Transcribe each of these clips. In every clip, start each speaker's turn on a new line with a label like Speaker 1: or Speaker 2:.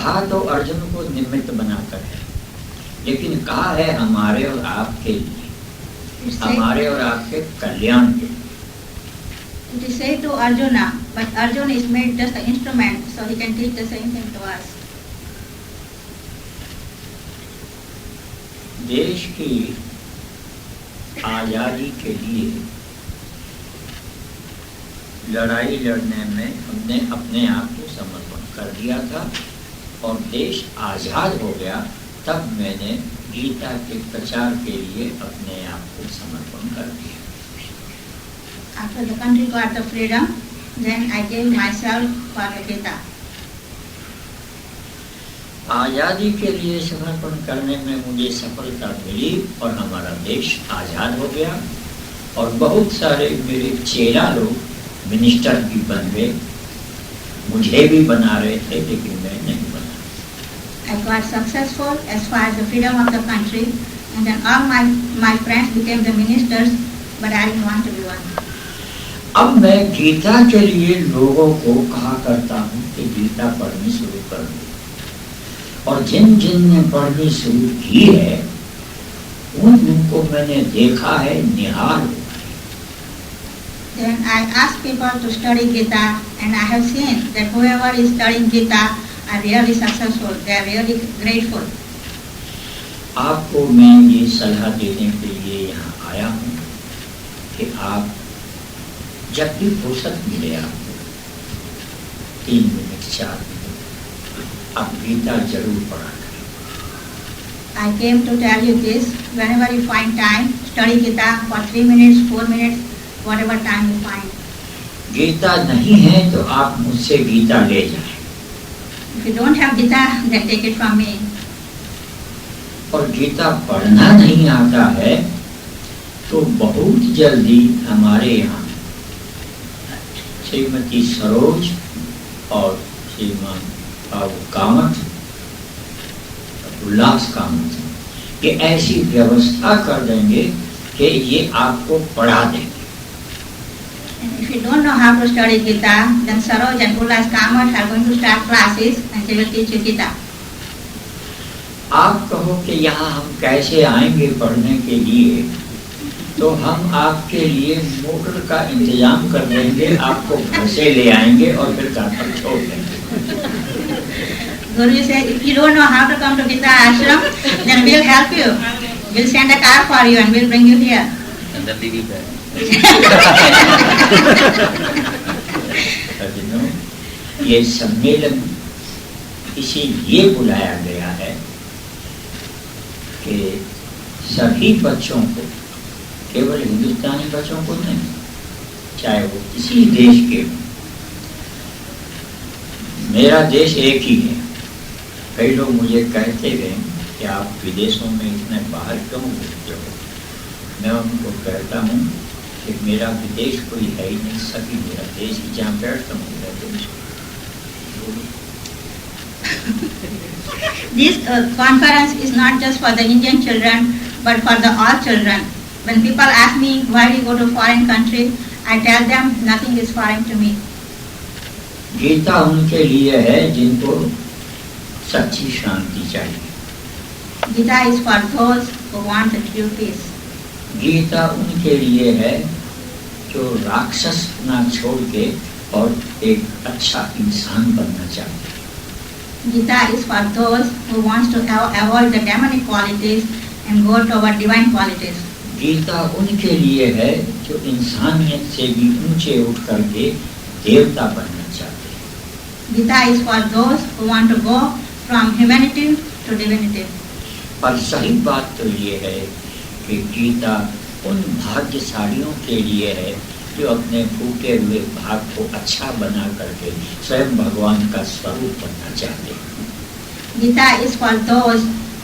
Speaker 1: कहा तो अर्जुन को निमित्त बनाकर है, लेकिन कहा है हमारे और आपके लिए, हमारे और आपके कल्याण के लिए।
Speaker 2: It is said to Arjuna, but Arjuna is made just an instrument, so he can teach the same thing to us.
Speaker 1: देश की आजादी के लिए लड़ाई लड़ने में हमने अपने आप को समर्पण कर दिया था और देश आजाद हो गया, तब मैंने गीता के प्रचार के लिए अपने आप को समर्पण कर दिया।
Speaker 2: After the country got the freedom, then I gave myself for the Gita.
Speaker 1: आजादी के लिए समर्पण करने में मुझे सफलता मिली और हमारा देश आजाद हो गया और बहुत सारे मेरे चेला लोग मिनिस्टर भी बन गए, मुझे भी बना रहे थे लेकिन मैं नहीं बना।
Speaker 2: I got successful as far as the freedom of the country, and then all my friends became the ministers, but I didn't want to be one.
Speaker 1: अब मैं गीता के लिए लोगों को कहा करता हूँ कि गीता पढ़नी शुरू कर दो, और जिन जिन ने पढ़नी शुरू की है उनको मैंने देखा है निहाल।
Speaker 2: Then I asked people to study Gita, and I have seen that whoever is studying Gita are really successful. They are really grateful.
Speaker 1: आपको मैं ये सलाह देने के लिए यहाँ आया हूँ कि आप जब भी फुर्सत मिले आपको 3 मिनट 4 मिनट आप गीता जरूर पढ़ा करें।
Speaker 2: I came to tell you this. Whenever you find time, study Gita for 3 minutes, 4 minutes, whatever time you find.
Speaker 1: Gita नहीं है तो आप मुझसे गीता ले जाएं।
Speaker 2: If you don't have Gita, then take it from me.
Speaker 1: और गीता पढ़ना नहीं आता है तो बहुत जल्दी हमारे यहाँ श्रीमती सरोज और श्रीमान बाबू कामत, उल्लास कामत, ये ऐसी व्यवस्था कर देंगे कि ये आपको पढ़ा देंगे।
Speaker 2: And if you don't know how to study Gita, then Saroj and Ullas Kamat are going to start classes and they will teach you Gita.
Speaker 1: आप कहो कि यहाँ हम कैसे आएंगे पढ़ने के लिए, तो हम आपके लिए मोटर का इंतजाम कर देंगे, आपको घर से ले आएंगे और फिर घर पर छोड़ देंगे।
Speaker 2: Guru said, if you don't know how to come to Gita ashram, then we'll help you. We'll send a car for you and we'll bring you here.
Speaker 3: And then leave you there.
Speaker 1: ये सम्मेलन इसीलिए बुलाया गया है कि सभी बच्चों को, केवल हिंदुस्तानी बच्चों को नहीं, चाहे वो किसी देश के, मेरा देश एक ही है। कई लोग मुझे कहते गए कि आप विदेशों में इतने बाहर क्यों घूमते हो। मैं उनको कहता हूँ कि मेरा विदेश कोई है ही नहीं, सभी मेरा देश ही, जहाँ बैठता हूँ मेरा देश।
Speaker 2: This conference is not just for the Indian children, but for the all children. When people ask me why do you go to foreign country, I tell them nothing is foreign to me.
Speaker 1: Gita उनके लिए है जिनको सच्ची शांति चाहिए।
Speaker 2: Gita is for those who want the true peace.
Speaker 1: Gita उनके लिए है जो राक्षस ना छोड़ के और एक अच्छा इंसान बनना चाहते हैं।
Speaker 2: Gita is for those who wants to avoid the demonic qualities and go toward divine qualities.
Speaker 1: Gita उनके लिए है जो इंसानियत से भी ऊंचे उठ करके देवता बनना चाहते हैं।
Speaker 2: Gita is for those who want to go from humanity to divinity.
Speaker 1: पर सही बात तो ये है कि गीता उन भाग्यशालियों के लिए है जो अपने फूटे हुए भाग को अच्छा बना करके स्वयं भगवान का स्वरूप बनना चाहते हैं।
Speaker 2: Gita is for those,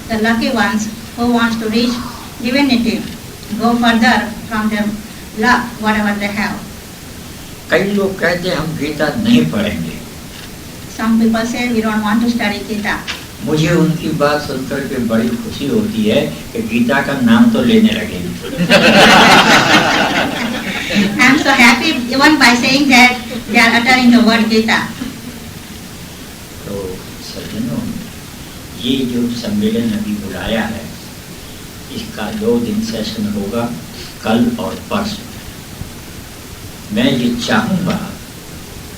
Speaker 2: the lucky ones, who wants to reach divinity, go further from their luck, whatever they have.
Speaker 1: कई लोग कहते हैं हम गीता नहीं पढ़ेंगे।
Speaker 2: Some people say we don't want to study Gita.
Speaker 1: मुझे उनकी बात सुनकर के बड़ी खुशी होती है कि गीता का नाम तो लेने लगे।
Speaker 2: I am so happy even by saying that they are uttering the word Gita.
Speaker 1: तो सज्जनों, ये जो सम्मेलन अभी बुलाया है, इसका 2 दिन सेशन होगा, कल और परसों। मैं ये चाहूँगा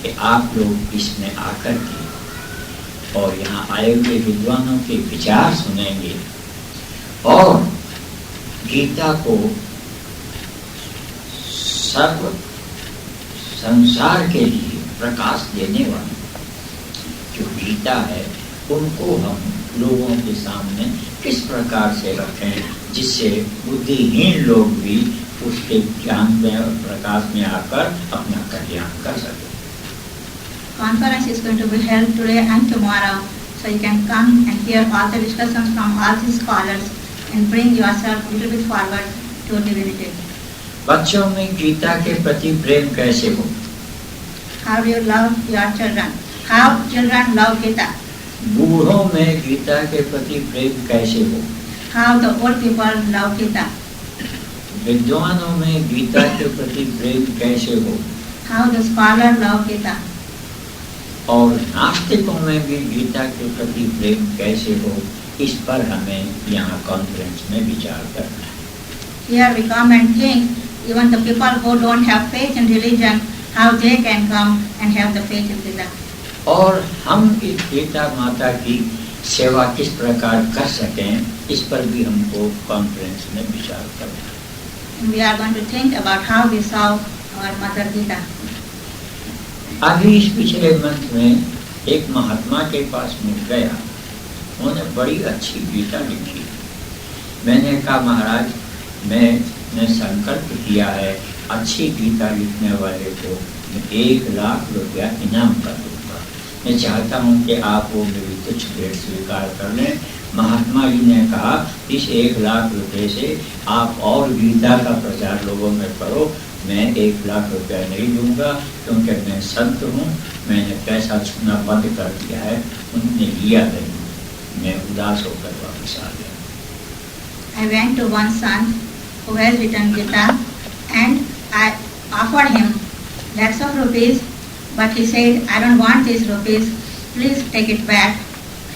Speaker 1: कि आप लोग इसमें आकर के और यहाँ आए हुए विद्वानों के विचार सुनेंगे और गीता को सर्व संसार के लिए प्रकाश देने वाली जो गीता है, उनको हम लोगों के सामने किस प्रकार से रखें जिससे बुद्धिहीन लोग भी उसके ज्ञान में और प्रकाश में आकर अपना कल्याण कर सकें।
Speaker 2: Conference is going to be held today and tomorrow, so you can come and hear all the discussions from all the scholars and bring yourself a little bit forward to divinity.
Speaker 1: बच्चों में गीता के प्रति प्रेम कैसे हो?
Speaker 2: How do you love your children? How children love Gita?
Speaker 1: बूढ़ों में गीता के प्रति प्रेम कैसे हो?
Speaker 2: How the old people love Gita?
Speaker 1: विद्वानों में गीता के प्रति प्रेम कैसे हो?
Speaker 2: How the scholar love Gita?
Speaker 1: और नास्तिकों में भी गीता के प्रति प्रेम कैसे हो, इस पर हमें यहाँ कॉन्फ्रेंस में विचार करना है।
Speaker 2: Here we come and think, even the people who don't have faith in religion, how they can come and have the faith in Gita.
Speaker 1: और हम इस गीता माता की सेवा किस प्रकार कर सकें, इस पर भी हमको कॉन्फ्रेंस में विचार करना है।
Speaker 2: And we are going to think about how we serve our Mother Gita.
Speaker 1: अभी इस पिछले मंथ में एक महात्मा के पास मिल गया, उन्होंने बड़ी अच्छी गीता लिखी। मैंने कहा महाराज, मैंने संकल्प किया है अच्छी गीता लिखने वाले को 1 लाख रुपया इनाम कर दूंगा। मैं चाहता हूँ कि आप वो मेरी तुच्छ भेंट स्वीकार कर लें। महात्मा जी ने कहा इस 1 लाख रुपये से आप और गीता का प्रचार लोगों में करो, मैं 1 लाख रुपया नहीं दूंगा क्योंकि मैं संत हूँ, मैंने पैसा छूना बंद कर दिया है। उन्होंने लिया नहीं, मैं उदास होकर वापस आ गया।
Speaker 2: I went to one son who has written Gita and I offered him lakhs of rupees, but he said, I don't want these rupees, please take it back.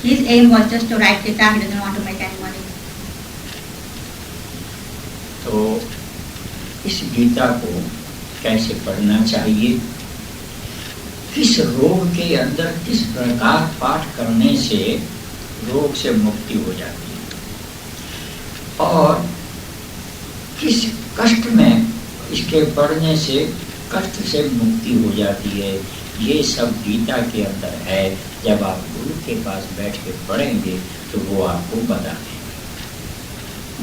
Speaker 2: His aim was just to write Gita, he doesn't want to make any money.
Speaker 1: तो इस गीता को कैसे पढ़ना चाहिए, किस रोग के अंदर किस प्रकार पाठ करने से रोग से मुक्ति हो जाती है और किस कष्ट में इसके पढ़ने से कष्ट से मुक्ति हो जाती है, ये सब गीता के अंदर है। जब आप गुरु के पास बैठ के पढ़ेंगे तो वो आपको बता देंगे।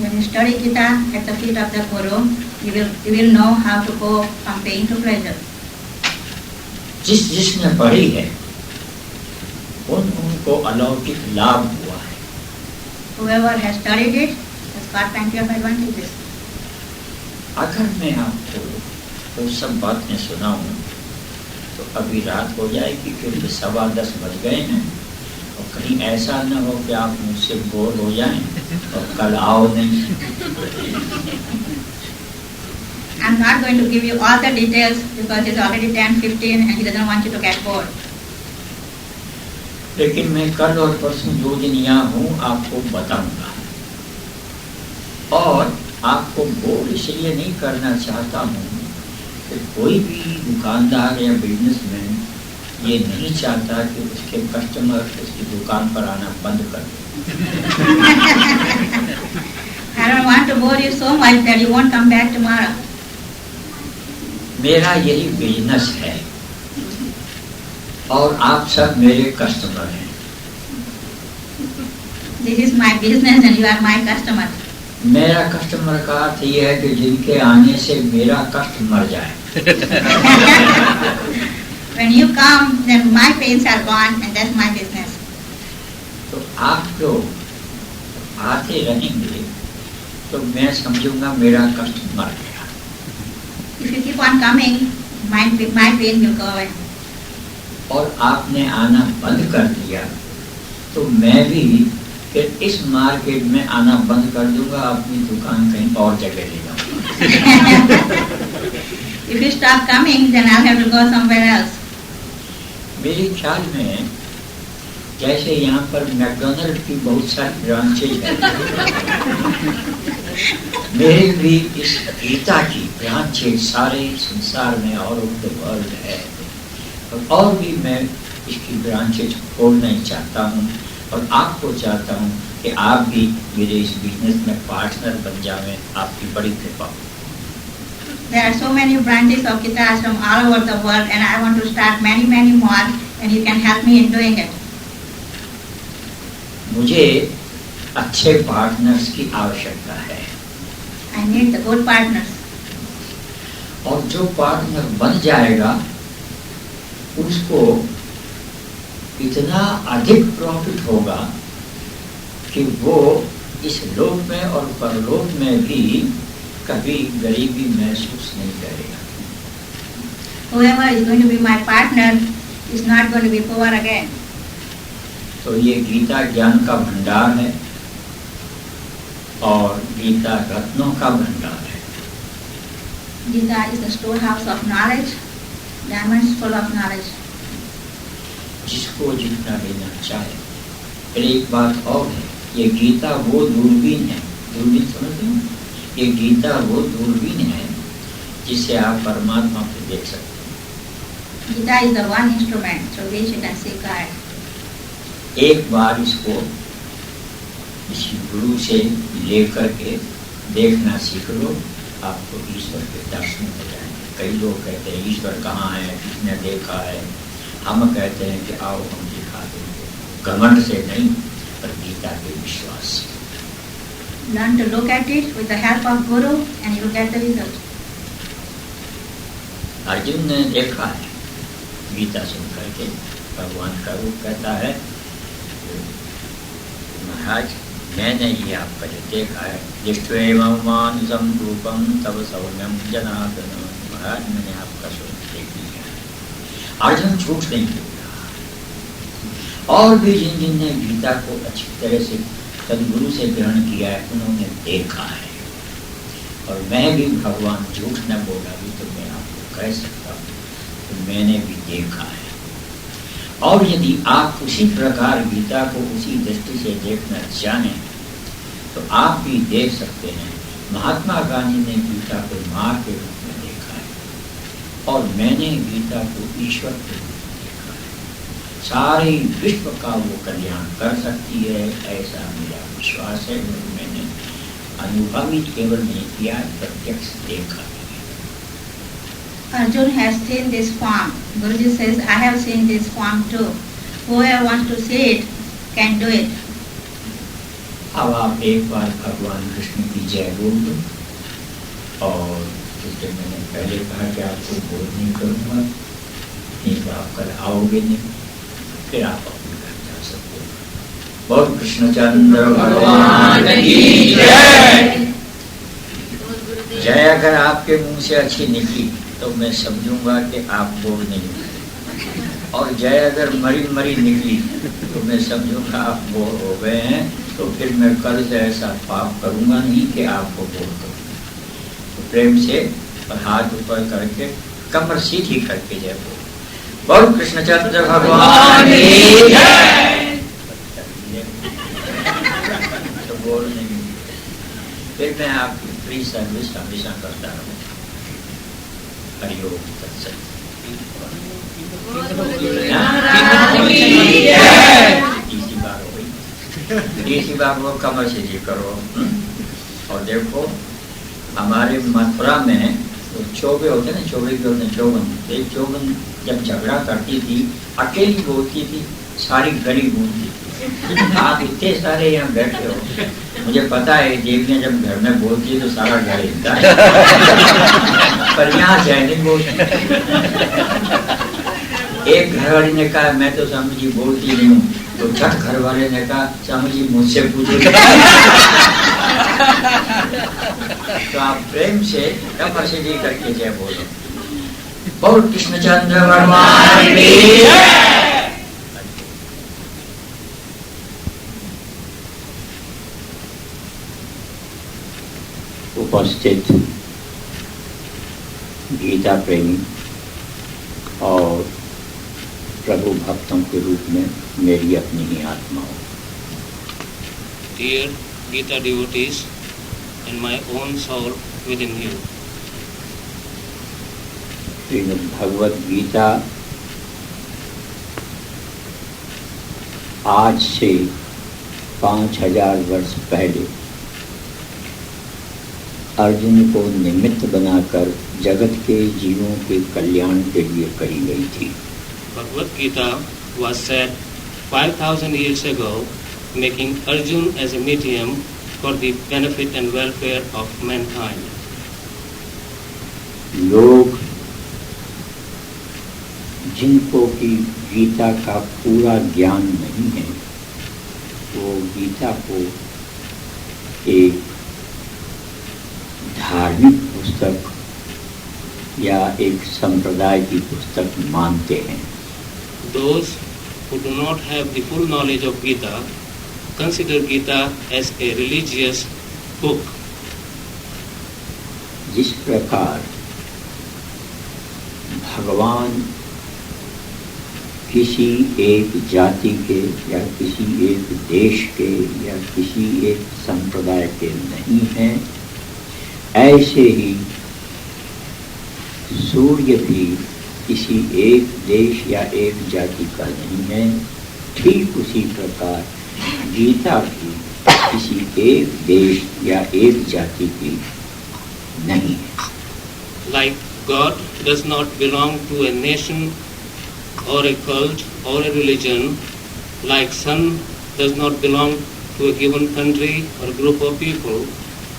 Speaker 2: When you study Gita at the feet of the Guru, you will know how to go from pain to pleasure.
Speaker 1: जिसने पढ़ी है उनको अलौकिक लाभ हुआ है।
Speaker 2: Whoever has studied it has got plenty of advantages.
Speaker 1: अगर मैं आपको वो सब बातें सुनाऊं तो अभी रात हो जाएगी, क्योंकि 10:15 बज गए हैं और कहीं ऐसा न हो कि आप मुझसे बोर हो जाएं और कल आओ नहीं।
Speaker 2: I'm not going to give you all the details because it's already 10:15 and he doesn't want you to get bored.
Speaker 1: लेकिन मैं कल और परसों 2 दिन यहाँ हूँ, आपको बताऊंगा और आपको बोर इसलिए नहीं करना चाहता हूँ कि कोई भी दुकानदार या बिजनेसमैन ये नहीं चाहता कि उसके कस्टमर उसकी दुकान पर आना बंद कर दे।
Speaker 2: I don't want to bore you so much that you won't come back tomorrow.
Speaker 1: मेरा यही बिजनेस है और आप सब मेरे कस्टमर हैं।
Speaker 2: This is my business and you are my customer.
Speaker 1: मेरा कस्टमर का अर्थ ये है कि जिनके आने से मेरा कष्ट मर जाए।
Speaker 2: When you come, then my pains are gone and that's my business.
Speaker 1: तो आप लोग आते रहेंगे तो मैं समझूंगा मेरा कष्ट मर गया।
Speaker 2: If you keep on coming, my pain will go away.
Speaker 1: और आपने आना बंद कर दिया तो मैं भी फिर इस मार्केट में आना बंद कर दूंगा, अपनी दुकान कहीं और जगह ले जाऊंगा।
Speaker 2: If you stop coming, then I'll have to go somewhere else.
Speaker 1: मेरे ख्याल में जैसे यहाँ पर मैकडोनल्ड की बहुत सारी ब्रांचेज है, मेरे भी इस गीता की ब्रांचेज सारे संसार में और ऑफ द वर्ल्ड है, और भी मैं इसकी ब्रांचेज खोलना चाहता हूँ और आपको चाहता हूँ कि आप भी मेरे इस बिजनेस में पार्टनर बन जाएं। आपकी बड़ी कृपा।
Speaker 2: There are so many branches of Gita Ashram all over the world, and I want to start many more, and you can help me in doing it.
Speaker 1: मुझे अच्छे पार्टनर्स की आवश्यकता है।
Speaker 2: I need the good partners.
Speaker 1: और जो partner बन जाएगा उसको इतना अधिक प्रॉफिट होगा कि वो इस लोक में और परलोक में भी कभी गरीबी महसूस नहीं करेगा।
Speaker 2: Whoever is going to be my partner is not going to be poor again.
Speaker 1: तो ये गीता ज्ञान का भंडार है और गीता रत्नों का भंडार है।
Speaker 2: Gita is the storehouse of knowledge, diamonds full of knowledge.
Speaker 1: जिसको जितना लेना चाहे। फिर एक बात और है, ये गीता वो दूरबीन है, दूरबीन समझते हो? ये गीता वो दूरबीन है जिससे आप परमात्मा को देख सकते हैं।
Speaker 2: Gita is the one instrument through which you can see God.
Speaker 1: एक बार इसको इसी गुरु से लेकर के देखना सीख लो, आपको ईश्वर के दर्शन हो जाएंगे। कई लोग कहते हैं ईश्वर कहाँ है, किसने देखा है? हम कहते हैं कि आओ हम दिखा देंगे, घमंड से नहीं पर गीता के विश्वास से।
Speaker 2: Learn to look at it with the help of Guru and you will get the result.
Speaker 1: Arjun ने देखा है गीता सुन करके, भगवान का रूप कहता है महाराज मैंने ये आपका जो देखा है, दृष्ट्वेमं रूपम तब सौम्यम जनार्दन, महाराज मैंने आपका स्वरूप देख लिया। अर्जुन झूठ नहीं बोल रहा। और भी जिन ने गीता को अच्छी तरह से सदगुरु से ग्रहण किया है उन्होंने देखा है, और मैं भी भगवान झूठ न बोला भी तो मैं आपको कह सकता हूँ तो मैंने भी देखा है। और यदि आप उसी प्रकार गीता को उसी दृष्टि से देखना चाहें तो आप भी देख सकते हैं। महात्मा गांधी ने गीता को माँ के रूप में देखा है और मैंने गीता को ईश्वर के रूप में देखा है। सारे विश्व का वो कल्याण कर सकती है, ऐसा मेरा विश्वास है। मैंने अनुभवित केवल नहीं किया, प्रत्यक्ष देखा।
Speaker 2: Arjun has seen this form. Guruji says, I have seen this form too. Whoever wants to see it can do it.
Speaker 1: अब आप एक बार भगवान कृष्ण की जय बोल दो, और जैसे मैंने पहले कहा कि आपको बोल नहीं करूँगा, नहीं तो आप कल आओगे नहीं, फिर आप अपने घर जा सकते हो। बोल कृष्णचंद्र भगवान की जय। जय अगर आपके मुंह से अच्छी निकली तो मैं समझूंगा कि आप बोल नहीं गए, और जय अगर मरी मरी निकली तो मैं समझूंगा आप बोल हो गए हैं। तो फिर मैं कल से ऐसा पाप करूंगा नहीं कि आपको बोल करूँ। तो प्रेम से और हाथ ऊपर करके कमर सीधी करके जय बोल। बोल कृष्णचंद्र भगवान की जय। तो बोल नहीं, फिर मैं आपकी फ्री सर्विस हमेशा करता रहूँ। हरिओम तत्सत। तीसरी बार वो कमर से जी करो। और देखो हमारे मथुरा में तो चौबे होते ना, चौबे के होते चौबन। एक चौबन जब झगड़ा करती थी अकेली बोलती थी, सारी गली बोलती थी। आप इतने सारे यहाँ बैठे हो, मुझे पता है देवियाँ जब घर में बोलती है तो सारा घर हिलता है, पर यहाँ से नहीं बोलती। एक घर वाली ने कहा मैं तो स्वामी जी बोलती नहीं हूँ, तो छठ घर वाले ने कहा स्वामी जी मुझसे पूछो। तो आप प्रेम से कमर से जी करके जय बोलो। बोल कृष्णचंद्र भगवान की जय। उपस्थित गीता प्रेमी और प्रभु भक्तों के रूप में मेरी अपनी ही आत्मा हो।
Speaker 3: Dear Gita devotees and my own soul within you.
Speaker 1: Shrimad Bhagavad Gita आज से 5000 वर्ष पहले अर्जुन को निमित्त बनाकर जगत के जीवों के कल्याण के लिए कही गई थी।
Speaker 3: Bhagavad Gita was said 5,000 years ago, making Arjun as a medium for the benefit and welfare of mankind.
Speaker 1: लोग जिनको की गीता का पूरा ज्ञान नहीं है, वो गीता को एक धार्मिक पुस्तक या एक संप्रदाय की पुस्तक मानते हैं।
Speaker 3: Those who do not have the full knowledge of Gita consider Gita as a religious book.
Speaker 1: जिस प्रकार भगवान किसी एक जाति के या किसी एक देश के या किसी एक संप्रदाय के नहीं हैं, ऐसे ही सूर्य भी किसी एक देश या एक जाति का नहीं है। ठीक उसी प्रकार गीता भी किसी एक देश या एक जाति की नहीं है।
Speaker 3: Like God does not belong to a nation or a cult or a religion, like sun does not belong to a given country or group of people,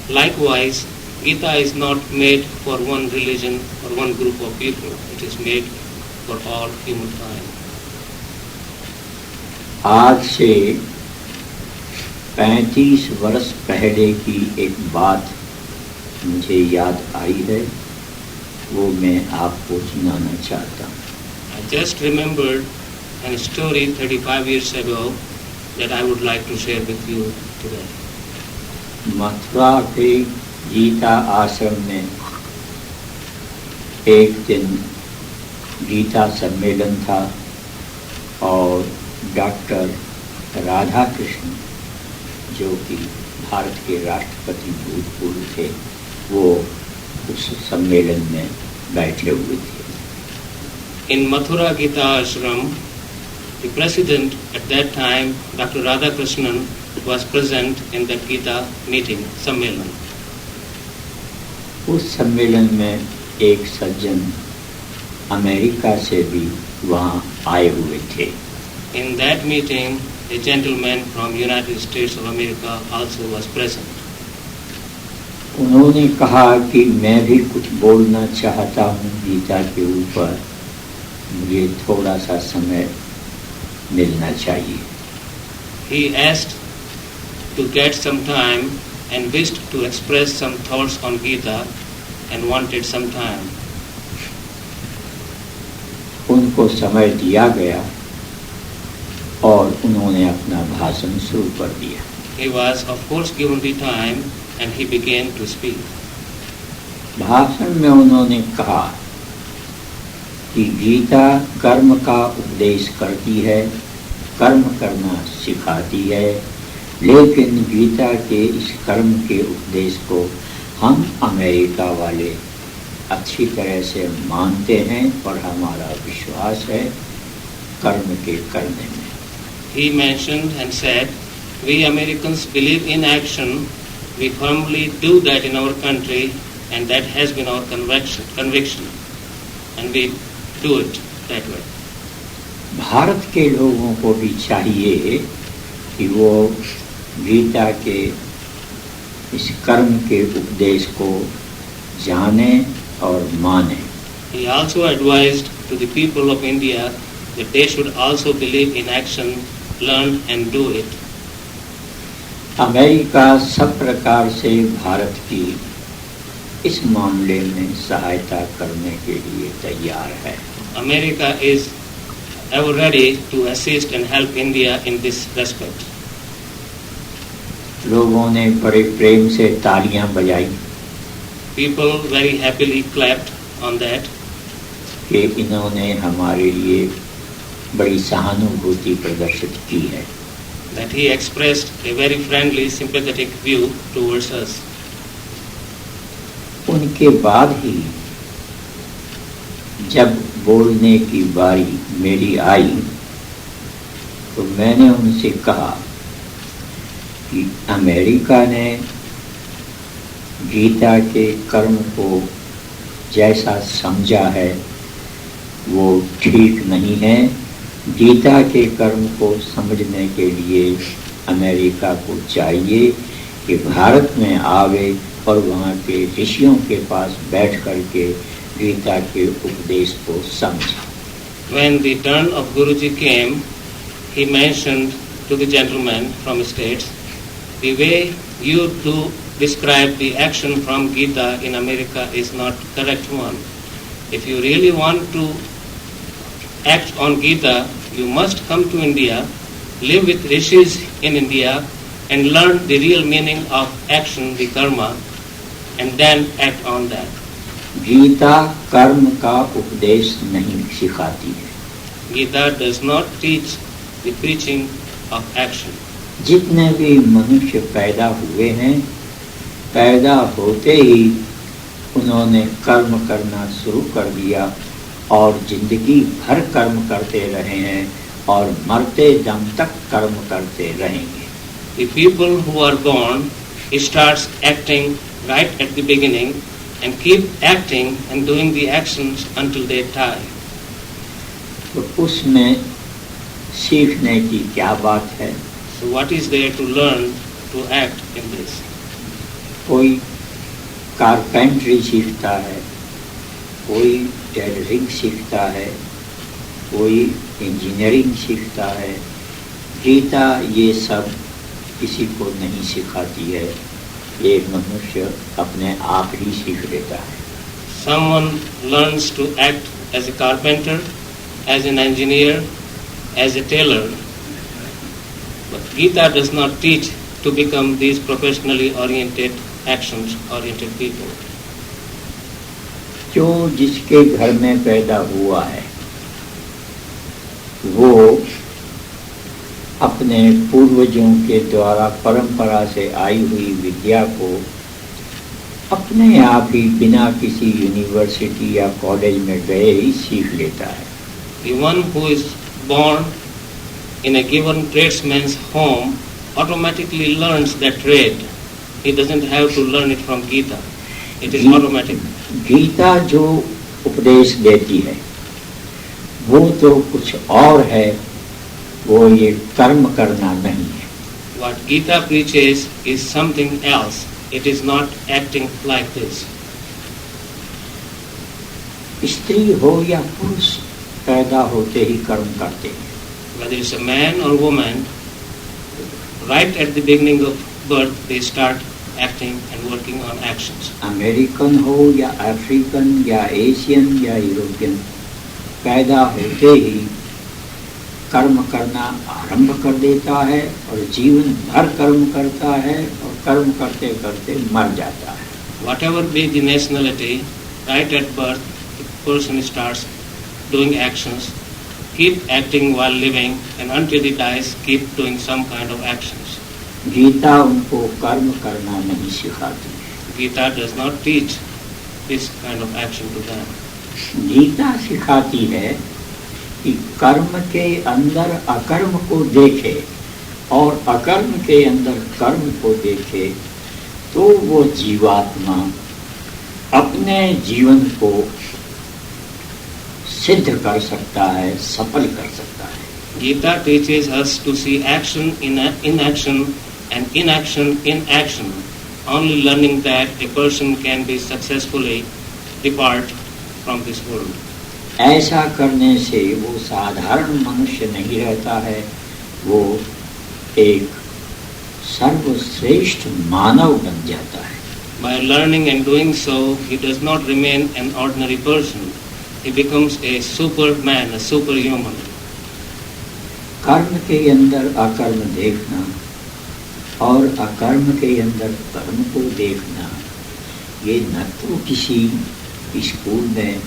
Speaker 3: likewise Gita is not made for one religion or one group of people. It is made for all humankind.
Speaker 1: आज से 35 वर्ष पहले की एक बात मुझे याद आई है, वो मैं आपको सुनाना चाहता हूँ।
Speaker 3: I just remembered a story 35 years ago that I would like to share with you today.
Speaker 1: Mathura के गीता आश्रम में एक दिन गीता सम्मेलन था और डॉक्टर राधा कृष्ण, जो कि भारत के राष्ट्रपति भूतपूर्व थे, वो उस सम्मेलन में बैठे हुए थे।
Speaker 3: In Mathura Gita Ashram, the president at that time, Dr. Radhakrishnan, was present in that Gita meeting, Sammelan.
Speaker 1: उस सम्मेलन में एक सज्जन अमेरिका से भी वहाँ आए हुए थे।
Speaker 3: In that meeting, a gentleman from United States of America also was present.
Speaker 1: उन्होंने कहा कि मैं भी कुछ बोलना चाहता हूँ गीता के ऊपर, मुझे थोड़ा सा समय मिलना चाहिए।
Speaker 3: He asked to get some time and wished to express some thoughts on Gita and wanted some time.
Speaker 1: उनको समय दिया गया और उन्होंने अपना भाषण शुरू कर दिया।
Speaker 3: He was of course given the time and he began to speak.
Speaker 1: भाषण में उन्होंने कहा कि गीता कर्म का उपदेश करती है, कर्म करना सिखाती है, लेकिन गीता के इस कर्म के उपदेश को हम अमेरिका वाले अच्छी तरह से मानते हैं और हमारा विश्वास है कर्म के करने में।
Speaker 3: He mentioned and said, we Americans believe in action, we firmly do that in our country and that has been our conviction and we do it that way.
Speaker 1: Bharat के लोगों को भी चाहिए कि वो गीता के इस कर्म के उपदेश को जाने और माने।
Speaker 3: He also advised to the people of India that they should also believe in action, learn and do it.
Speaker 1: America सब प्रकार से भारत की इस मामले में सहायता करने के लिए तैयार है।
Speaker 3: America is ever ready to assist and help India in this respect.
Speaker 1: लोगों ने बड़े प्रेम से तालियां बजाई।
Speaker 3: People very happily clapped on that.
Speaker 1: कि इन्होंने हमारे लिए बड़ी सहानुभूति प्रदर्शित की है।
Speaker 3: that he expressed a very friendly, sympathetic view towards us.
Speaker 1: उनके बाद ही जब बोलने की बारी मेरी आई तो मैंने उनसे कहा कि अमेरिका ने गीता के कर्म को जैसा समझा है वो ठीक नहीं है। गीता के कर्म को समझने के लिए अमेरिका को चाहिए कि भारत में आवे और वहाँ के ऋषियों के पास बैठ करके गीता के उपदेश को समझे।
Speaker 3: When the turn of Guruji came, he mentioned to the gentleman from States, the way you to describe the action from Gita in America is not correct one. If you really want to act on Gita, you must come to India, live with rishis in India, and learn the real meaning of action, the karma, and then act on that.
Speaker 1: Gita कर्म का उपदेश नहीं सिखाती है।
Speaker 3: Gita does not teach the preaching of action.
Speaker 1: जितने भी मनुष्य पैदा हुए हैं, पैदा होते ही उन्होंने कर्म करना शुरू कर दिया और जिंदगी भर कर्म करते रहे हैं और मरते दम तक कर्म करते रहेंगे।
Speaker 3: The people who are born starts acting right at the beginning and keep acting and doing the actions until they die.
Speaker 1: तो उसमें सीखने की क्या बात है?
Speaker 3: So what is there to learn to act in this?
Speaker 1: कोई carpentry सीखता है, कोई टेलरिंग सीखता है, कोई इंजीनियरिंग सीखता है। गीता ये सब किसी को नहीं सिखाती है, ये मनुष्य अपने आप ही सीख लेता है।
Speaker 3: Someone learns to act as a carpenter, as an engineer, as a tailor. But Gita does not teach to become these professionally oriented, actions-oriented people.
Speaker 1: जो जिसके घर में पैदा हुआ है वो अपने पूर्वजों के द्वारा परंपरा से आई हुई विद्या को अपने आप ही बिना किसी यूनिवर्सिटी या कॉलेज में गए ही सीख लेता है।
Speaker 3: The one who is born in a given tradesman's home automatically learns that trade. He doesn't have to learn it from Gita. It is automatic.
Speaker 1: Gita जो उपदेश देती है वो तो कुछ और है, वो ये कर्म करना नहीं है।
Speaker 3: What Gita preaches is something else. It is not acting like this.
Speaker 1: स्त्री हो या पुरुष पैदा होते ही कर्म करते हैं।
Speaker 3: Whether it's a man or woman, right at the beginning of birth, they start acting and working on actions.
Speaker 1: American हो या अफ्रीकन या एशियन या यूरोपियन, पैदा होते ही कर्म करना आरंभ कर देता है और जीवन भर कर्म करता है और कर्म करते करते मर जाता है।
Speaker 3: Whatever be the nationality, right at birth, the person starts doing actions, keep acting while living, and until he dies, keep doing some kind of actions.
Speaker 1: Gita उनको कर्म करना नहीं सिखाती।
Speaker 3: Gita does not teach this kind of action to them.
Speaker 1: Gita सिखाती है कि कर्म के अंदर अकर्म को देखे और अकर्म के अंदर कर्म को देखे तो वो जीवात्मा अपने जीवन को सिद्ध कर सकता है, सफल कर सकता है।
Speaker 3: Gita teaches us to see action in inaction and inaction in action. Only learning that a person can be successfully depart from this world.
Speaker 1: ऐसा करने से वो साधारण मनुष्य नहीं रहता है, वो एक सर्वश्रेष्ठ मानव बन जाता है।
Speaker 3: By learning and doing so, he does not remain an ordinary person. He becomes a superman, a superhuman.
Speaker 1: कर्म के अंदर अकर्म देखना और अकर्म के अंदर कर्म को देखना, ये न तो किसी स्कूल में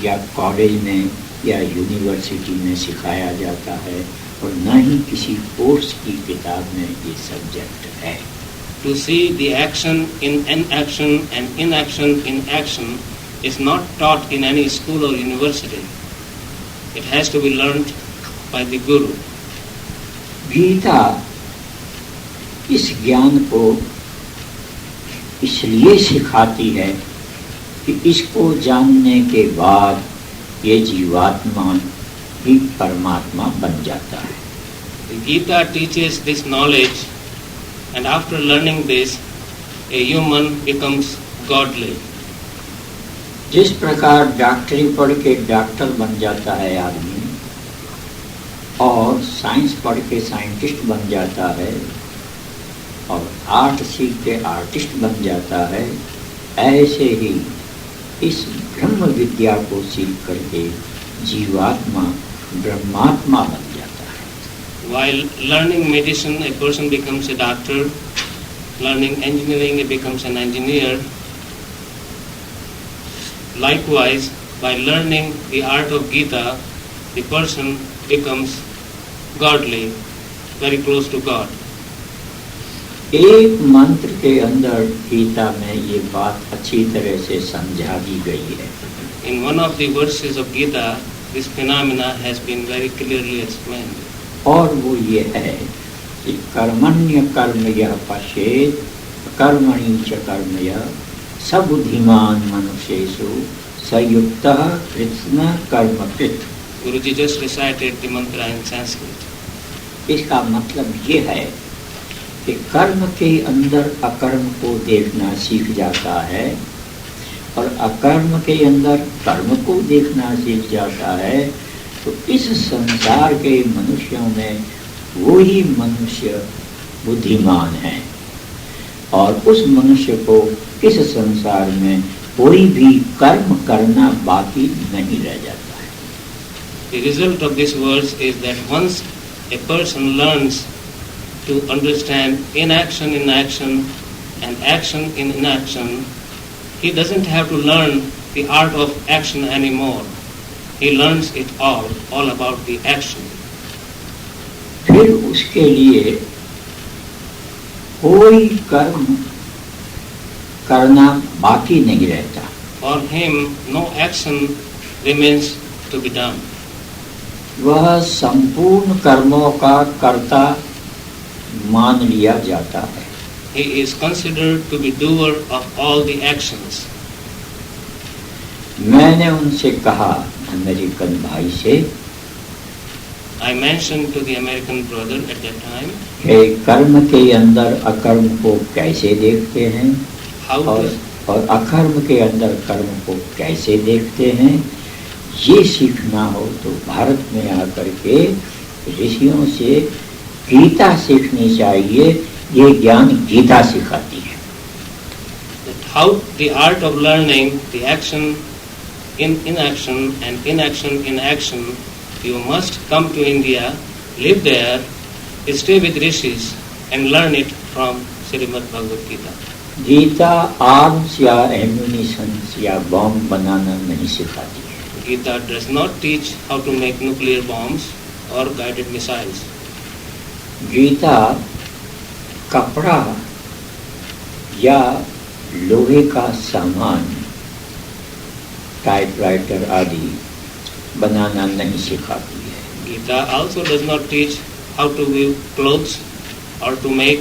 Speaker 1: या कॉलेज में या यूनिवर्सिटी में सिखाया जाता है और न ही किसी कोर्स की किताब में ये सब्जेक्ट है।
Speaker 3: To see the action in inaction and inaction in action is not taught in any school or university. It has to be learned by the Guru.
Speaker 1: Gita इस ज्ञान को इसलिए सिखाती है कि इसको जानने के बाद ये जीवात्मा ही परमात्मा बन जाता है।
Speaker 3: The Gita teaches this knowledge, and after learning this, a human becomes godly.
Speaker 1: जिस प्रकार डॉक्टरी पढ़ के डॉक्टर बन जाता है आदमी और साइंस पढ़ के साइंटिस्ट बन जाता है और आर्ट सीख के आर्टिस्ट बन जाता है, ऐसे ही इस ब्रह्म विद्या को सीख करके जीवात्मा ब्रह्मात्मा बन जाता है।
Speaker 3: While learning medicine, a person becomes a doctor. Learning engineering, he becomes an engineer. Likewise, by learning the art of Gita, the person becomes godly, very close to God.
Speaker 1: एक मंत्र के अंदर गीता में ये बात अच्छी तरह से समझा दी गई है।
Speaker 3: In one of the verses of Gita, this phenomena has been very clearly explained.
Speaker 1: और वो ये है कि कर्मण्य कर्म यह पश्येत कर्मणि च कर्म यः सबुद्धिमान मनुष्येषु संयुक्तः कृत्स्न कर्मकृत्।
Speaker 3: Guruji just recited the mantra in Sanskrit.
Speaker 1: इसका मतलब ये है कि कर्म के अंदर अकर्म को देखना सीख जाता है और अकर्म के अंदर कर्म को देखना सीख जाता है, तो इस संसार के मनुष्यों में वही मनुष्य बुद्धिमान है और उस मनुष्य को इस संसार में कोई भी कर्म करना बाकी नहीं रह जाता है।
Speaker 3: The result of this verse is that once a person learns to understand inaction in action and action in inaction, he doesn't have to learn the art of action anymore. He learns it all about the action.
Speaker 1: फिर उसके लिए कोई कर्म करना बाकी नहीं रहता।
Speaker 3: For him, no action remains to be done.
Speaker 1: वह संपूर्ण कर्मों का कर्ता मान लिया जाता है।
Speaker 3: He is considered to be doer of all the actions.
Speaker 1: मैंने उनसे कहा, अमेरिकन भाई से,
Speaker 3: I mentioned to the American brother at that time,
Speaker 1: कि कर्म के अंदर अकर्म को कैसे देखते हैं
Speaker 3: how to
Speaker 1: और अकर्म के अंदर कर्म को कैसे देखते हैं। ये सीखना हो तो भारत में आकर के ऋषियों से गीता सीखनी चाहिए। ये ज्ञान गीता सिखाती है।
Speaker 3: how the art of learning the action in inaction and inaction in action, you must come to India, live there, stay with rishis and learn it from Srimad Bhagavad Gita.
Speaker 1: Gita arms या ammunitions या bomb बनाना नहीं सिखाती है।
Speaker 3: Gita does not teach how to make nuclear bombs or guided missiles.
Speaker 1: Gita कपड़ा या लोहे का सामान, टाइपराइटर आदि बनाना नहीं सिखाती है।
Speaker 3: Gita also does not teach how to weave clothes or to make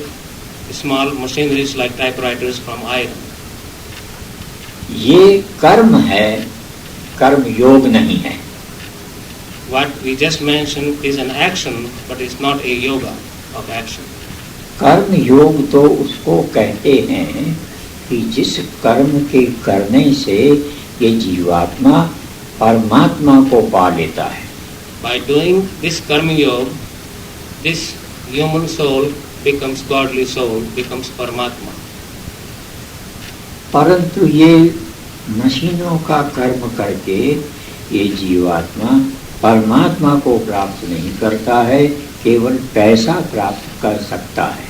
Speaker 3: small machineries like typewriters from iron.
Speaker 1: ये कर्म है, कर्म योग नहीं है।
Speaker 3: What we just mentioned is an action, but it's not a yoga of action.
Speaker 1: कर्म योग तो उसको कहते हैं कि जिस कर्म के करने से ये जीवात्मा परमात्मा को पा लेता है।
Speaker 3: By doing this karma yoga, this human soul becomes godly soul, becomes Paramatma.
Speaker 1: परंतु ये मशीनों का कर्म करके ये जीवात्मा परमात्मा को प्राप्त नहीं करता है, केवल पैसा प्राप्त कर सकता है।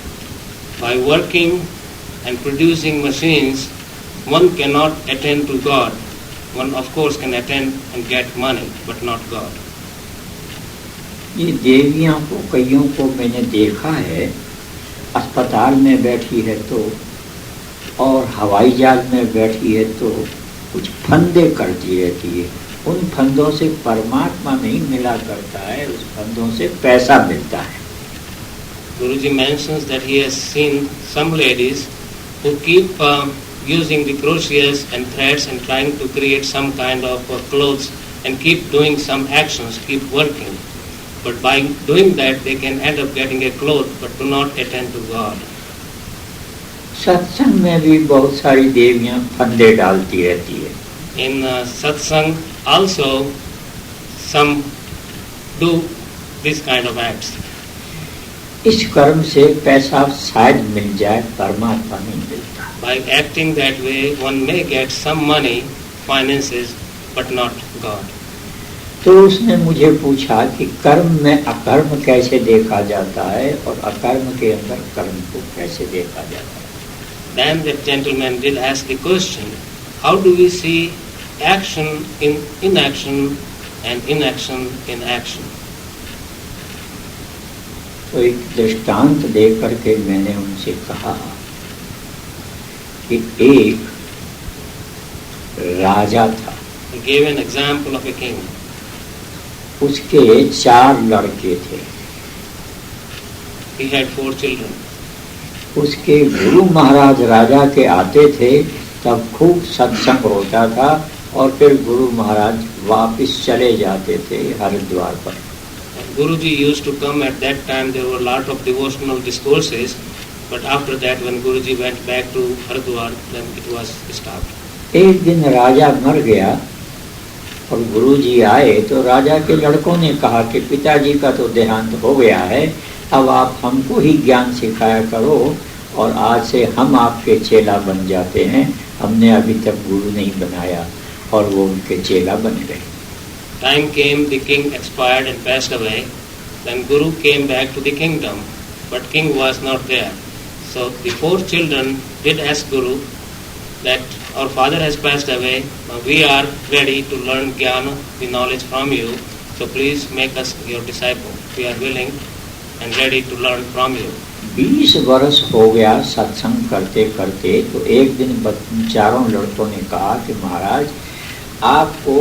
Speaker 3: By working and producing machines, one cannot attain to God. one of course can attend and get money, but not God.
Speaker 1: ये देवियां को कईयों को मैंने देखा है, अस्पताल में बैठी है तो और हवाई जहाज में बैठी है तो कुछ फंदे करती रहती है। उन फंदों से परमात्मा नहीं मिला करता है, उस फंदों से पैसा मिलता है।
Speaker 3: Guruji mentions that he has seen some ladies who keep using the crochets and threads and trying to create some kind of clothes and keep doing some actions, keep working. But by doing that, they can end up getting a cloth, but do not attend to God.
Speaker 1: सत्संग में भी बहुत सारी देवियां फंदे डालती रहती है।
Speaker 3: In satsang also, some do this kind of acts.
Speaker 1: इस कर्म से पैसा शायद मिल जाए, परमात्मा नहीं मिलता।
Speaker 3: By acting that way, one may get some money, finances, but not God.
Speaker 1: तो उसने मुझे पूछा कि कर्म में अकर्म कैसे देखा जाता है और अकर्म के अंदर कर्म को कैसे देखा जाता है।
Speaker 3: Then that gentleman did ask the question, how do we see action in inaction and inaction in action?
Speaker 1: तो एक दृष्टांत देकर के मैंने उनसे कहा कि एक राजा था।
Speaker 3: He gave an example of a king.
Speaker 1: उसके 4 लड़के थे।
Speaker 3: He had 4 children.
Speaker 1: उसके गुरु महाराज राजा के आते थे तब खूब सत्संग होता था और फिर गुरु महाराज वापस चले जाते थे हरिद्वार पर।
Speaker 3: Guruji used to come at that time. There were a lot of devotional discourses, but after that, when Guruji went back to Haridwar, then it was stopped.
Speaker 1: एक दिन राजा मर गया और गुरुजी आए तो राजा के लड़कों ने कहा कि पिताजी का तो देहांत हो गया है, अब आप हमको ही ज्ञान सिखाया करो और आज से हम आपके चेला बन जाते हैं। हमने अभी तक गुरु नहीं बनाया और वो उनके चेला बन गए।
Speaker 3: Time came, the king expired and passed away. Then Guru came back to the kingdom, but king was not there. So the 4 children did ask Guru that our father has passed away. Now we are ready to learn jnana, the knowledge from you. So please make us your disciple. We are willing and ready to learn from you.
Speaker 1: 20 वर्ष हो गया सत्संग करते करते, तो एक दिन चारों लड़कों ने कहा कि महाराज आपको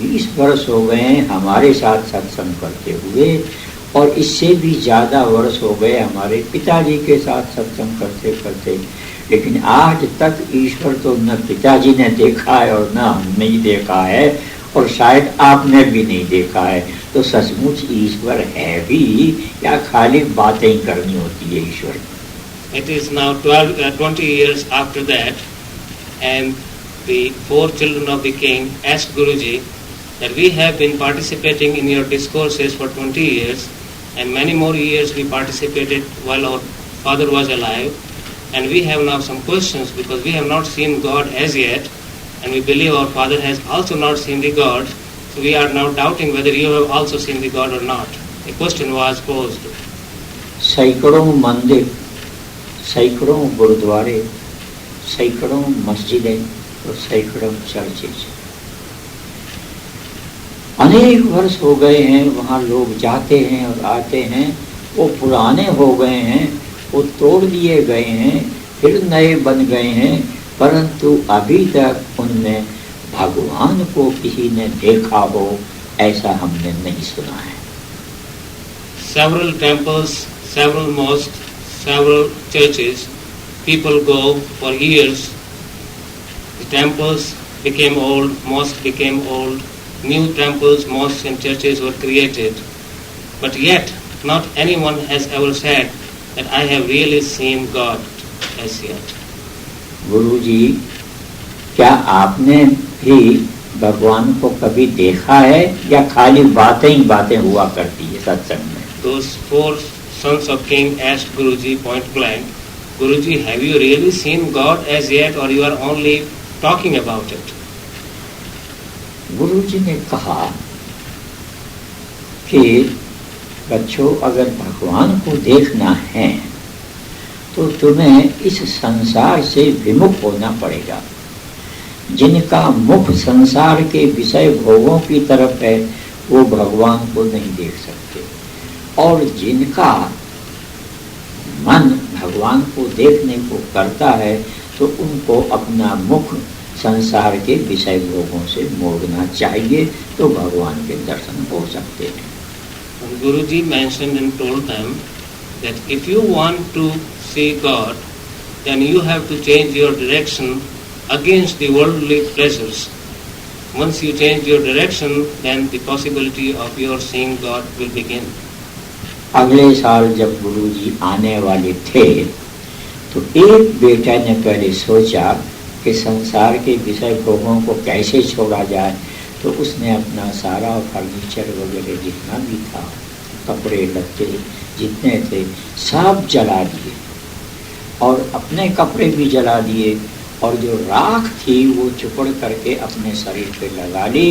Speaker 1: 20 वर्ष हो गए हैं हमारे साथ सत्संग करते हुए और इससे भी ज़्यादा वर्ष हो गए हमारे पिताजी के साथ सत्संग करते करते, लेकिन आज तक ईश्वर तो न पिताजी ने देखा है और न हमने ही देखा है और शायद आपने भी नहीं देखा है। तो सचमुच ईश्वर है भी या खाली बातें ही करनी होती है ईश्वर?
Speaker 3: It is now 20 years after that, and the 4 children of the king asked Guruji that we have been participating in your discourses for 20 years and many more years we participated while our father was alive, and we have now some questions because we have not seen God as yet and we believe our father has also not seen the God, so we are now doubting whether you have also seen the God or not. The question was posed.
Speaker 1: सैकड़ों मंदिर, सैकड़ों गुरुद्वारे, सैकड़ों मस्जिदें और सैकड़ों churches, अनेक वर्ष हो गए हैं वहाँ लोग जाते हैं और आते हैं। वो पुराने हो गए हैं, वो तोड़ दिए गए हैं, फिर नए बन गए हैं, परंतु अभी तक उनमें भगवान को किसी ने देखा हो ऐसा हमने नहीं सुना है।
Speaker 3: Several temples, several mosques, several churches, people go for years. The temples became old, mosques became old, new temples, mosques and churches were created. But yet, not anyone has ever said that I have really seen God as yet.
Speaker 1: गुरुजी, क्या आपने भी भगवान को कभी देखा है या खाली बातें ही बातें हुआ करती है सत्संग में?
Speaker 3: Those 4 sons of king asked Guruji point blank, Guruji, have you really seen God as yet or you are only talking about it?
Speaker 1: गुरुजी ने कहा कि बच्चों, अगर भगवान को देखना है तो तुम्हें इस संसार से विमुख होना पड़ेगा। जिनका मुख संसार के विषय भोगों की तरफ है वो भगवान को नहीं देख सकते, और जिनका मन भगवान को देखने को करता है तो उनको अपना मुख संसार के विषय भोगों से मोड़ना चाहिए, तो भगवान के दर्शन हो सकते हैं।
Speaker 3: Guruji mentioned and told them that if you want to see God, then you have to change your direction against the worldly pleasures. Once you change your direction, then the possibility of your seeing God will begin.
Speaker 1: अगले साल जब गुरुजी आने वाले थे तो एक बेटा ने पहले सोचा कि संसार के विषय भोगों को कैसे छोड़ा जाए, तो उसने अपना सारा फर्नीचर वगैरह जितना भी था, कपड़े लत्ते जितने थे सब जला दिए, और अपने कपड़े भी जला दिए, और जो राख थी वो चुपड़ करके अपने शरीर पे लगा ली,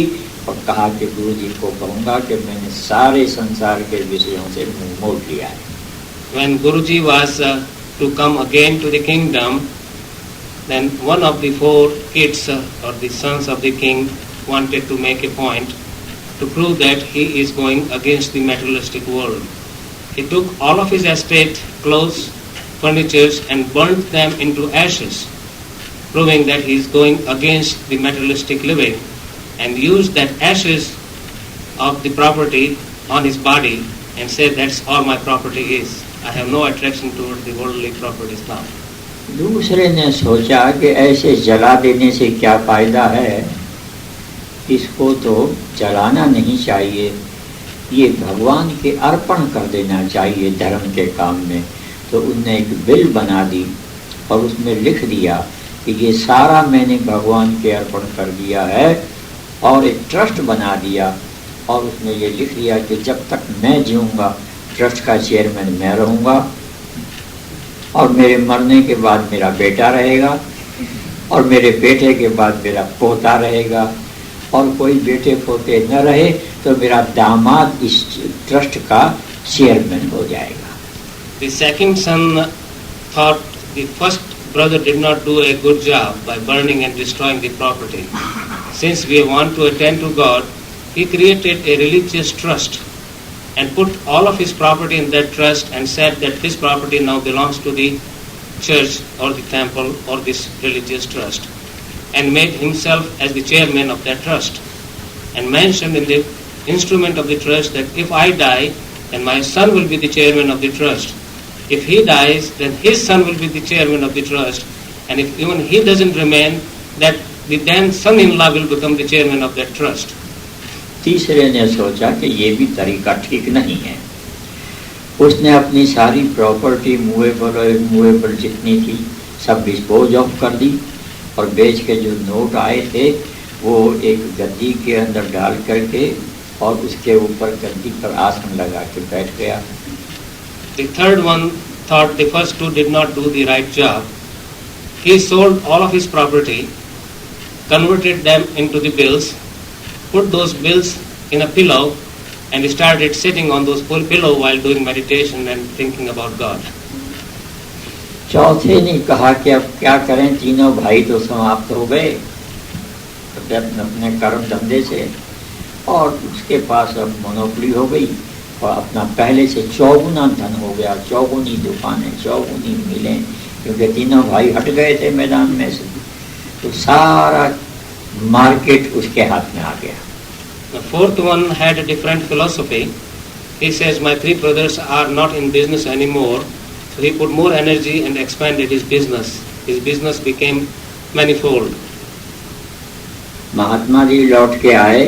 Speaker 1: और कहा कि गुरुजी को कहूँगा कि मैंने सारे संसार के विषयों से मुंह मोड़ लिया है।
Speaker 3: When Guruji was to come again to the kingdom, then one of the four kids or the sons of the king wanted to make a point to prove that he is going against the materialistic world. He took all of his estate, clothes, furniture and burnt them into ashes, proving that he is going against the materialistic living, and used that ashes of the property on his body and said, that's all my property is. I have no attraction toward the worldly properties now.
Speaker 1: दूसरे ने सोचा कि ऐसे जला देने से क्या फायदा है, इसको तो जलाना नहीं चाहिए, ये भगवान के अर्पण कर देना चाहिए धर्म के काम में। तो उनने एक बिल बना दी और उसमें लिख दिया कि ये सारा मैंने भगवान के अर्पण कर दिया है, और एक ट्रस्ट बना दिया, और उसमें ये लिख दिया कि जब तक मैं जीऊँगा ट्रस्ट का चेयरमैन मैं रहूँगा, और मेरे मरने के बाद मेरा बेटा रहेगा, और मेरे बेटे के बाद मेरा पोता रहेगा, और कोई बेटे पोते न रहे तो मेरा दामाद इस ट्रस्ट का चेयरमैन हो जाएगा।
Speaker 3: The second son thought the first brother did not do a good job by burning and destroying the property. Since we want to attend to God, he created a religious trust and put all of his property in that trust and said that this property now belongs to the church or the temple or this religious trust, and made himself as the chairman of that trust, and mentioned in the instrument of the trust that if I die, then my son will be the chairman of the trust. If he dies, then his son will be the chairman of the trust, and if even he doesn't remain, that the then son-in-law will become the chairman of that trust.
Speaker 1: तीसरे ने सोचा कि ये भी तरीका ठीक नहीं है। उसने अपनी सारी प्रॉपर्टी मूवेबल जितनी थी सब डिस्पोज ऑफ कर दी, और बेच के जो नोट आए थे वो एक गद्दी के अंदर डाल करके और उसके ऊपर गद्दी पर आसन लगा के बैठ गया।
Speaker 3: The third one thought the first two did not do the right job. He sold all of his property, converted them into the bills, put those bills in a pillow and started sitting on those pillow while doing meditation and thinking about God.
Speaker 1: चौथे ने कहा कि अब क्या करें, तीनों भाई तो समाप्त हो गए अपने कर्म धंधे से, और उसके पास अब मोनोपोली हो गई, और अपना पहले से चौगुना धन हो गया, चौगुनी दुकानें, चौगुनी मिलें, क्योंकि तीनों भाई हट गए थे मैदान में से, तो सारा मार्केट उसके हाथ में आ गया।
Speaker 3: The fourth one had a different philosophy. He says, my three brothers are not in business anymore, so he put more energy and expanded his business. His business became manifold.
Speaker 1: Mahatma ji लौट के आए,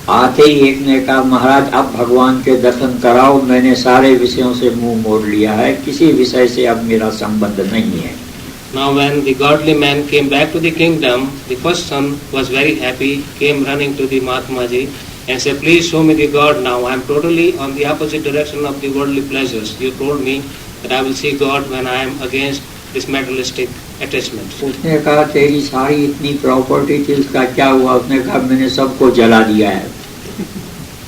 Speaker 1: आते ही एक ने कहा, महाराज अब भगवान के दर्शन कराओ, मैंने सारे विषयों से मुंह मोड़ लिया है, किसी विषय से अब मेरा संबंध नहीं है।
Speaker 3: Now when the godly man came back to the kingdom, the first son was very happy, came running to the Mahatma Ji and said, please show me the God now. I am totally on the opposite direction of the worldly pleasures. You told me that I will see God when I am against this materialistic attachment.
Speaker 1: उसने कहा तेरी सारी इतनी property थी उसका क्या हुआ? उसने कहा मैंने सबको जला दिया है।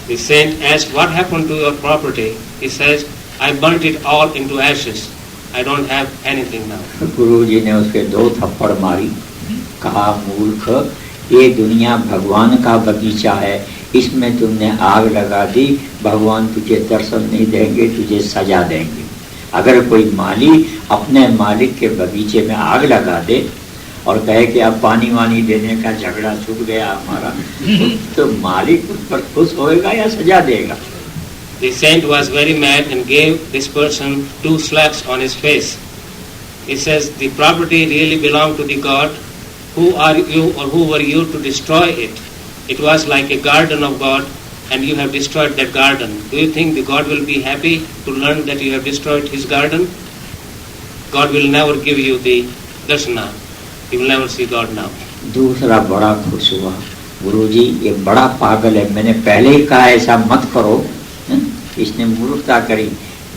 Speaker 3: The saint asked, what happened to your property? He says, I burnt it all into ashes. I don't have anything now.
Speaker 1: गुरु जी ने उसके 2 थप्पड़ मारी कहा, मूर्ख, ये दुनिया भगवान का बगीचा है, इसमें तुमने आग लगा दी, भगवान तुझे दर्शन नहीं देंगे, तुझे सजा देंगे। अगर कोई माली अपने मालिक के बगीचे में आग लगा दे और कहे कि अब पानी वानी देने का झगड़ा छूट गया हमारा, तो मालिक उस पर खुश होएगा या सजा देगा?
Speaker 3: The saint was very mad and gave this person 2 slaps on his face. He says, the property really belonged to the God. Who are you or who were you to destroy it? It was like a garden of God and you have destroyed that garden. Do you think the God will be happy to learn that you have destroyed his garden? God will never give you the darshana. You will never see God now.
Speaker 1: दूसरा बड़ा खुश हुआ, गुरुजी ये बड़ा पागल है, मैंने पहले ही कहा ऐसा मत करो, इसने मूर्खता करी,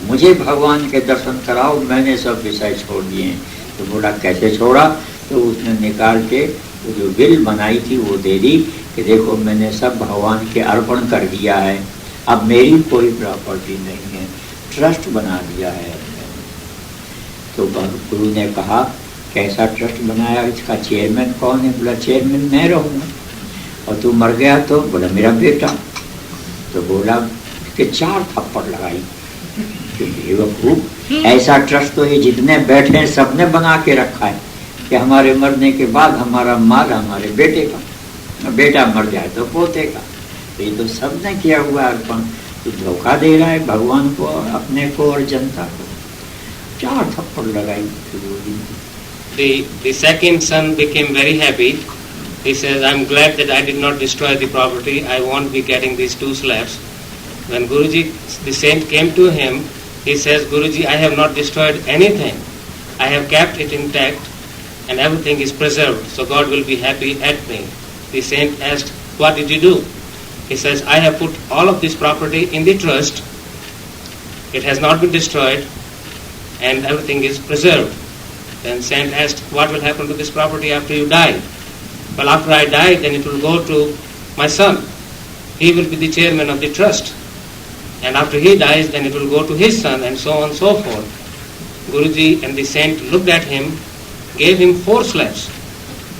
Speaker 1: मुझे भगवान के दर्शन कराओ, मैंने सब विषय छोड़ दिए हैं। तो बोला कैसे छोड़ा? तो उसने निकाल के वो जो बिल बनाई थी वो दे दी कि देखो मैंने सब भगवान के अर्पण कर दिया है, अब मेरी कोई प्रॉपर्टी नहीं है, ट्रस्ट बना दिया है। तो गुरु ने कहा कैसा ट्रस्ट बनाया, इसका चेयरमैन कौन है? बोला चेयरमैन मैं रहूँगा। और तू मर गया तो? बोला मेरा बेटा। तो बोला कि 4 थप्पड़ लगाई कि बेवकूफ, ऐसा ट्रस्ट तो ये जितने बैठे हैं सबने बना के रखा है कि हमारे मरने के बाद हमारा माल हमारे बेटे का, बेटा मर जाए तो पोते का, तो ये तो सबने किया हुआ अर्पण। तो धोखा दे रहा है भगवान को, अपने को और जनता को। 4 थप्पड़ लगाई।
Speaker 3: The second son became very happy. He says, I'm glad that I did not destroy the property. I won't be getting these 2 slaps. When Guruji, the saint, came to him, he says, Guruji, I have not destroyed anything. I have kept it intact and everything is preserved. So God will be happy at me. The saint asked, what did you do? He says, I have put all of this property in the trust. It has not been destroyed and everything is preserved. Then saint asked, what will happen to this property after you die? Well, after I die, then it will go to my son. He will be the chairman of the trust. And after he dies, then it will go to his son, and so on and so forth. Guruji and the saint looked at him, gave him 4 slaps,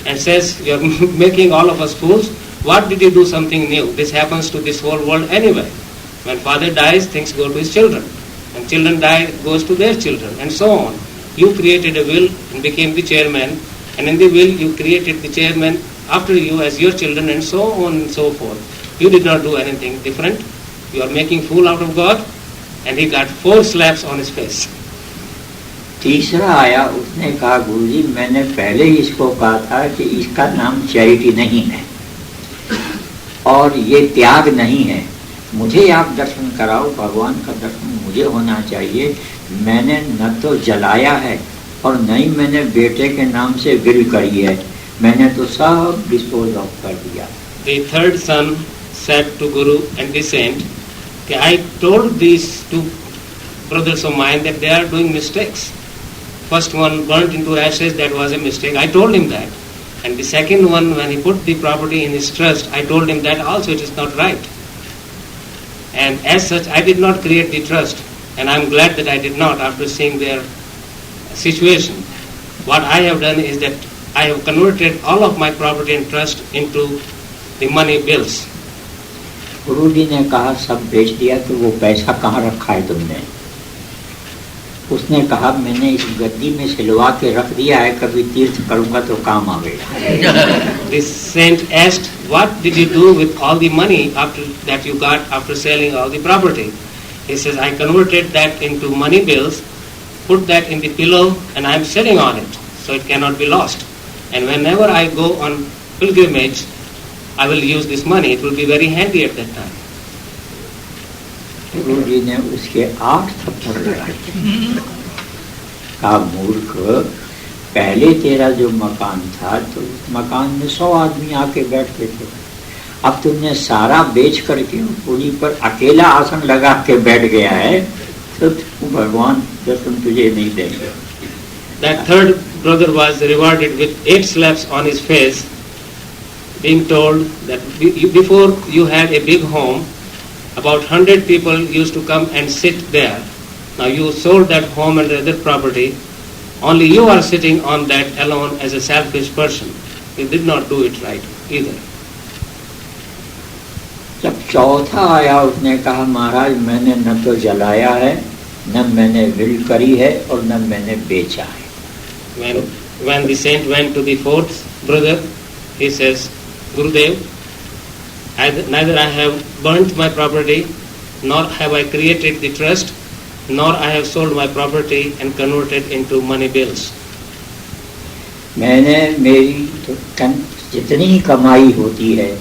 Speaker 3: and says, you are making all of us fools. What did you do something new? This happens to this whole world anyway. When father dies, things go to his children. When children die, it goes to their children, and so on. You created a will and became the chairman, and in the will you created the chairman after you as your children, and so on and so forth. You did not do anything different. You are making fool out of God, and he got 4 slaps on his face.
Speaker 1: तीसरा आया, उसने कहा गुरुजी मैंने पहले ही इसको कहा था कि इसका नाम चैरिटी नहीं है और ये त्याग नहीं है, मुझे आप दर्शन कराओ, भगवान का दर्शन मुझे होना चाहिए। मैंने न तो जलाया है और न ही मैंने बेटे के नाम से विल करी है, मैंने तो सब डिस्पोज ऑफ कर दिया।
Speaker 3: The third son said to Guru and the saint, I told these 2 brothers of mine that they are doing mistakes. First one burnt into ashes, that was a mistake. I told him that. And the second one, when he put the property in his trust, I told him that also it is not right. And as such, I did not create the trust. And I am glad that I did not after seeing their situation. What I have done is that I have converted all of my property and trust into the money bills.
Speaker 1: गुरु जी ने कहा सब बेच दिया, तो वो पैसा कहाँ रखा है तुमने? उसने कहा मैंने इस गद्दी में सिलवा के रख दिया है, कभी तीर्थ करूंगा तो काम आवेगा।
Speaker 3: The saint asked, what did you do with all the money after that you got after selling all the property? He says, I converted that into money bills, put that in the pillow, and I am sitting on it, so it cannot be lost. And whenever I go on pilgrimage, I will use this money. It will be very handy at that time.
Speaker 1: गुरु जी ने उसके 8 थप्पड़ लगाए। कहा मूर्ख, पहले तेरा जो मकान था तो उस मकान में 100 आदमी आके बैठते थे, अब तुमने सारा बेच करके पूरी पर अकेला आसन लगा के बैठ गया है, तो भगवान दर्शन तुझे नहीं देंगे।
Speaker 3: That third brother was rewarded with 8 slaps on his face, being told that before you had a big home, about 100 people used to come and sit there. Now you sold that home and other property. Only you are sitting on that alone as a selfish person. he did not do it right either.
Speaker 1: जब चौथा आया उसने कहा महाराज मैंने न तो जलाया है, न मैंने विल करी है और न मैंने बेचा है।
Speaker 3: When the saint went to the fourth brother, he says, Gurudev, neither I have burnt my property, nor have I created the trust, nor I have sold my property and converted into money bills.
Speaker 1: मैंने मेरी तो जितनी कमाई होती है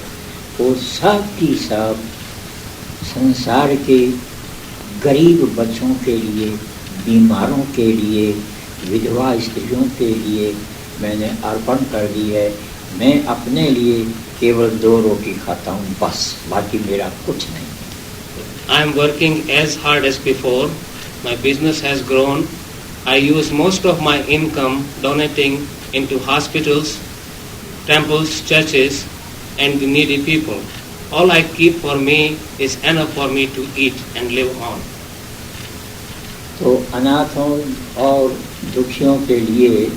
Speaker 1: वो सब की सब संसार के गरीब बच्चों के लिए, बीमारों के लिए, विधवा स्त्रियों के लिए मैंने अर्पण कर दी है। मैं अपने लिए केवल 2 रोटी खाता हूँ बस, बाकी मेरा कुछ नहीं।
Speaker 3: I am working as hard as before. My business has grown. I use most of my income donating into hospitals, temples, churches, and the needy people. All I keep for me is enough for me to eat and live on.
Speaker 1: तो अनाथों और दुखियों के लिए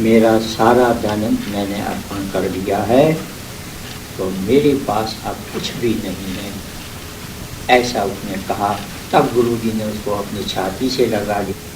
Speaker 1: मेरा सारा धन मैंने अर्पण कर दिया है, तो मेरे पास अब कुछ भी नहीं है, ऐसा उसने कहा। तब गुरुजी ने उसको अपनी छाती से लगा लिया।